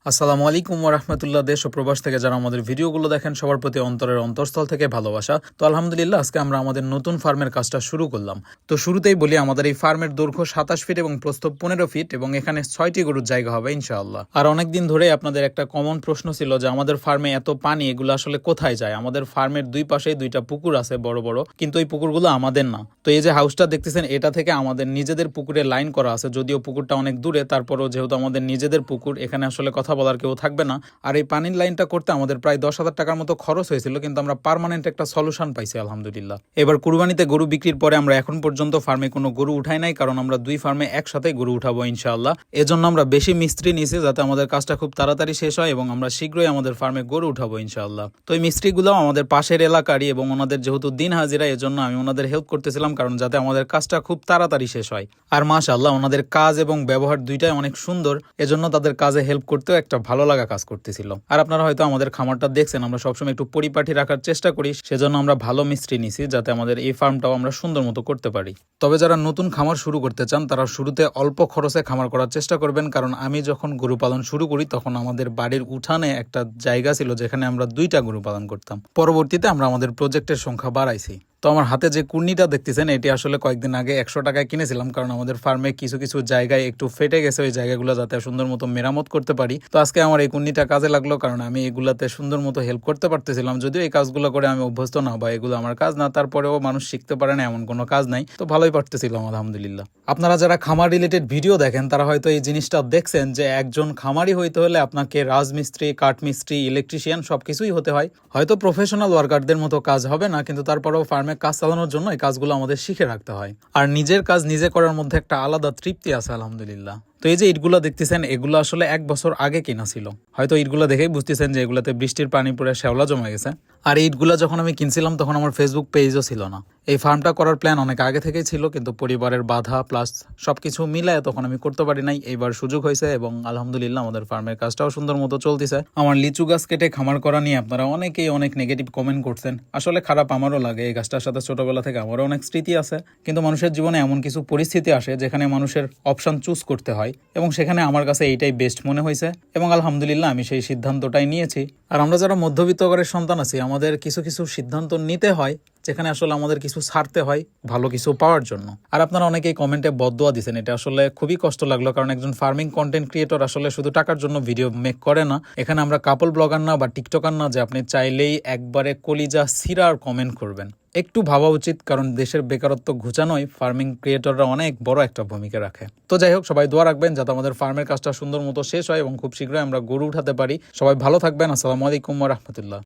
আসসালামু আলাইকুম ওয়া রাহমাতুল্লাহ। দেশ ও প্রবাস থেকে যারা আমাদের ভিডিওগুলো দেখেন সবার প্রতি অন্তরের অন্তঃস্থল থেকে ভালোবাসা। তো আলহামদুলিল্লাহ আজকে আমরা আমাদের নতুন ফার্মের কাজটা শুরু করলাম। তো শুরুতেই বলি, আমাদের এই ফার্মের দৈর্ঘ্য 27 ফিট এবং প্রস্থ 15 ফিট এবং এখানে 6টি গরুর জায়গা হবে ইনশাআল্লাহ। আর অনেকদিন ধরে আপনাদের একটা কমন প্রশ্ন ছিল যে আমাদের ফার্মে এত পানি, এগুলো আসলে কোথায় যায়? আমাদের ফার্মের দুই পাশেই দুইটা পুকুর আছে বড় বড়, কিন্তু এই পুকুরগুলো আমাদের না। তো এই যে হাউসটা দেখতেছেন, এটা থেকে আমাদের নিজেদের পুকুরে লাইন করা আছে, যদিও পুকুরটা অনেক দূরে, তারপরও যেহেতু আমাদের নিজেদের পুকুর, এখানে আসলে কথা বলার কেউ থাকবে না। আর এই পানির লাইনটা করতে আমাদের প্রায় 10,000 টাকার মতো খরচ হয়েছিল, কিন্তু আমরা পার্মানেন্ট একটা সলিউশন পাইছি আলহামদুলিল্লাহ। এবার কুরবানিতে গরু বিক্রির পরে আমরা এখন পর্যন্ত ফার্মে কোনো গরু উঠাই নাই, কারণ আমরা দুই ফার্মে একসাথে গরু উঠাবো ইনশাআল্লাহ। এজন্য আমরা বেশি মিস্ত্রি নিয়েছি, যাতে আমাদের কাজটা খুব তাড়াতাড়ি শেষ হয় এবং আমরা শীঘ্রই আমাদের ফার্মে গরু উঠাবো ইনশাআল্লাহ। তো এই মিস্ত্রিগুলো আমাদের পাশের এলাকারই এবং ওনাদের যেহেতু দিন হাজিরা, এজন্য আমি ওনাদের হেল্প করতেছিলাম, কারণ যাতে আমাদের কাজটা খুব তাড়াতাড়ি শেষ হয়। আর মাশাআল্লাহ ওনাদের কাজ এবং ব্যবহার দুইটাই অনেক সুন্দর, এজন্য তাদের কাজে হেল্প করতেও একটা ভালো লাগা কাজ করতেছিল। আর আপনারা হয়তো আমাদের খামারটা দেখছেন, আমরা সবসময় একটু পরিপাটি রাখার চেষ্টা করি, সেজন্য আমরা ভালো মিস্ত্রি নিছি, যাতে আমাদের এই ফার্মটাও আমরা সুন্দর মতো করতে পারি। তবে যারা নতুন খামার শুরু করতে চান, তারা শুরুতে অল্প খরচে খামার করার চেষ্টা করবেন, কারণ আমি যখন গরু পালন শুরু করি তখন আমাদের বাড়ির উঠানে একটা জায়গা ছিল যেখানে আমরা 2টা গরু পালন করতাম। পরবর্তীতে আমরা আমাদের প্রজেক্টের সংখ্যা বাড়াইছি। তো আমার হাতে যে কুর্নিটা দেখতেছেন, এটি আসলে কয়েকদিন আগে 100 টাকায় কিনেছিলাম, কারণ আমাদের ফার্মে কিছু কিছু জায়গায় একটু ফেটে গেছে, ওই জায়গাগুলো যাতে সুন্দর মতো মেরামত করতে পারি। তো আজকে আমার এই কুর্নিটা কাজে লাগলো, কারণ আমি এগুলাতে সুন্দর মতো হেল্প করতে পারতেছিলাম। যদিও এই কাজগুলো করে আমি অভ্যস্ত না, বা এগুলো আমার কাজ না, তারপরেও মানুষ শিখতে পারে না এমন কোনো কাজ নাই। তো ভালোই পারতেছিলাম আলহামদুলিল্লাহ। আপনারা যারা খামার রিলেটেড ভিডিও দেখেন, তারা হয়তো এই জিনিসটা দেখছেন যে একজন খামারি হইতে হলে আপনাকে রাজমিস্ত্রি, কাঠমিস্ত্রি, ইলেকট্রিশিয়ান সবকিছুই হতে হয়। হয়তো প্রফেশনাল ওয়ার্কারদের মতো কাজ হবে না, কিন্তু তারপরেও ফার্মে কাজ চালানোর জন্য এই কাজগুলো আমাদের শিখে রাখতে হয়। আর নিজের কাজ নিজে করার মধ্যে একটা আলাদা তৃপ্তি আছে আলহামদুলিল্লাহ। তো এই যে ইটগুলো দেখতেছেন, এগুলো আসলে 1 বছর আগে কেনা ছিল। হয়তো ইটগুলো দেখেই বুঝতেছেন যে এগুলাতে বৃষ্টির পানি পড়ে শ্যাওলা জমে গেছে। আর এই ইটগুলো যখন আমি কিনছিলাম তখন আমার ফেসবুক পেজও ছিল না। এই ফার্মটা করার প্ল্যান অনেক আগে থেকেই ছিল, কিন্তু পরিবারের বাধা প্লাস সবকিছু মিলায় তখন আমি করতে পারি নাই। এইবার সুযোগ হয়েছে এবং আলহামদুলিল্লাহ আমাদের ফার্মের কাজটাও সুন্দর মতো চলতেছে। আমার লিচু গাছ কেটে খামার করা নিয়ে আপনারা অনেকেই অনেক নেগেটিভ কমেন্ট করছেন। আসলে খারাপ আমারও লাগে, এই গাছটার সাথে ছোটবেলা থেকে আমারও অনেক স্মৃতি আছে। কিন্তু মানুষের জীবনে এমন কিছু পরিস্থিতি আসে যেখানে মানুষের অপশন চুজ করতে হয়, এবং সেখানে আমার কাছে এইটাই বেস্ট মনে হয়েছে এবং আলহামদুলিল্লাহ আমি সেই সিদ্ধান্তটাই নিয়েছি। আর আমরা যারা মধ্যবিত্ত ঘরের সন্তান আছি, আমাদের কিছু কিছু সিদ্ধান্ত নিতে হয় যেখানে আসলে আমাদের কিছু ছাড়তে হয় ভালো কিছু পাওয়ার জন্য। আর আপনারা অনেকেই কমেন্টে বদদোয়া দিচ্ছেন, এটা আসলে খুবই কষ্ট লাগলো, কারণ একজন ফার্মিং কন্টেন্ট ক্রিয়েটর আসলে শুধু টাকার জন্য ভিডিও মেক করে না। এখানে আমরা কাপল ব্লগার না বা টিকটকার না যে আপনি চাইলেই একবারে কলিজা সিরার কমেন্ট করবেন। একটু ভাবা উচিত, কারণ দেশের বেকারত্ব ঘুচানোয় ফার্মিং ক্রিয়েটররা অনেক বড় একটা ভূমিকা রাখে। তো যাই হোক, সবাই দোয়া রাখবেন যাতে আমাদের ফার্মের কাজটা সুন্দর মতো শেষ হয় এবং খুব শীঘ্রই আমরা গরু উঠাতে পারি। সবাই ভালো থাকবেন। আসসালামু আলাইকুম ওয়া রাহমাতুল্লাহ।